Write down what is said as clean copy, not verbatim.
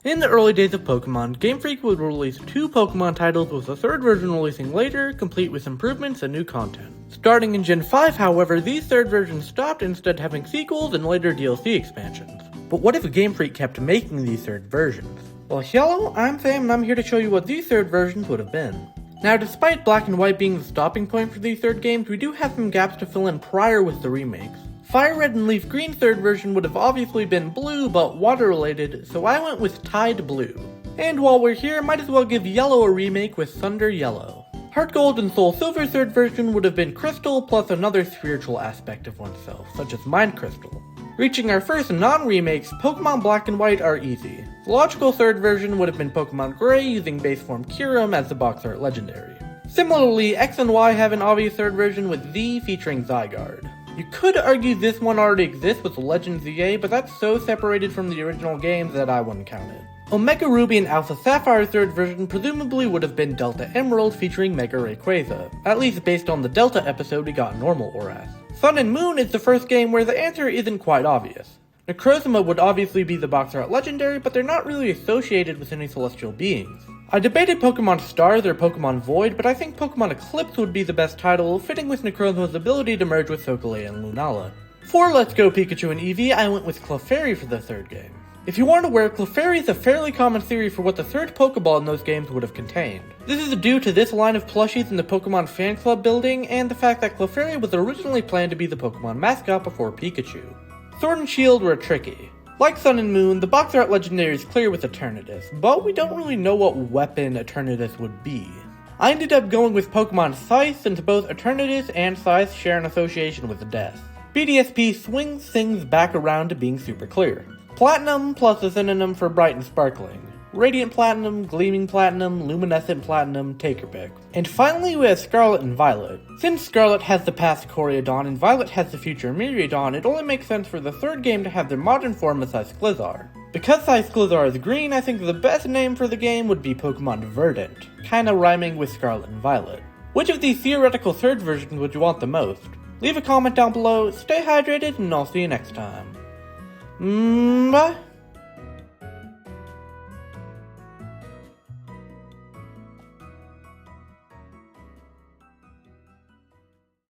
In the early days of Pokemon, Game Freak would release 2 Pokemon titles with a third version releasing later, complete with improvements and new content. Starting in Gen 5, however, these third versions stopped, instead having sequels and later DLC expansions. But what if Game Freak kept making these third versions? Well, hello, I'm Sam and I'm here to show you what these third versions would have been. Now, despite Black and White being the stopping point for these third games, we do have some gaps to fill in prior with the remakes. Fire Red and Leaf Green third version would have obviously been blue, but water related, so I went with Tide Blue. And while we're here, might as well give Yellow a remake with Thunder Yellow. Heart Gold and Soul Silver third version would have been Crystal plus another spiritual aspect of oneself, such as Mind Crystal. Reaching our first non-remakes, Pokemon Black and White are easy. The logical third version would have been Pokemon Gray using base form Kyurem as the Boxart legendary. Similarly, X and Y have an obvious third version with Z featuring Zygarde. You could argue this one already exists with the Legend ZA, but that's so separated from the original games that I wouldn't count it. Omega Ruby and Alpha Sapphire third version presumably would have been Delta Emerald featuring Mega Rayquaza, at least based on the Delta episode we got in normal ORAS. Sun and Moon is the first game where the answer isn't quite obvious. Necrozma would obviously be the Boxart legendary, but they're not really associated with any celestial beings. I debated Pokemon Stars or Pokemon Void, but I think Pokemon Eclipse would be the best title, fitting with Necrozma's ability to merge with Sokolaya and Lunala. For Let's Go Pikachu and Eevee, I went with Clefairy for the third game. If you aren't aware, Clefairy is a fairly common theory for what the third Pokeball in those games would have contained. This is due to this line of plushies in the Pokemon fan club building, and the fact that Clefairy was originally planned to be the Pokemon mascot before Pikachu. Sword and Shield were tricky. Like Sun and Moon, the Boxart legendary is clear with Eternatus, but we don't really know what weapon Eternatus would be. I ended up going with Pokemon Scythe since both Eternatus and Scythe share an association with death. BDSP swings things back around to being super clear. Platinum plus a synonym for bright and sparkling. Radiant Platinum, Gleaming Platinum, Luminescent Platinum, take your pick. And finally we have Scarlet and Violet. Since Scarlet has the past Coreodon and Violet has the future Miraidon, it only makes sense for the third game to have their modern form as Scythe. Because Scythe is green, I think the best name for the game would be Pokemon Verdant, kinda rhyming with Scarlet and Violet. Which of these theoretical third versions would you want the most? Leave a comment down below, stay hydrated, and I'll see you next time. Bye!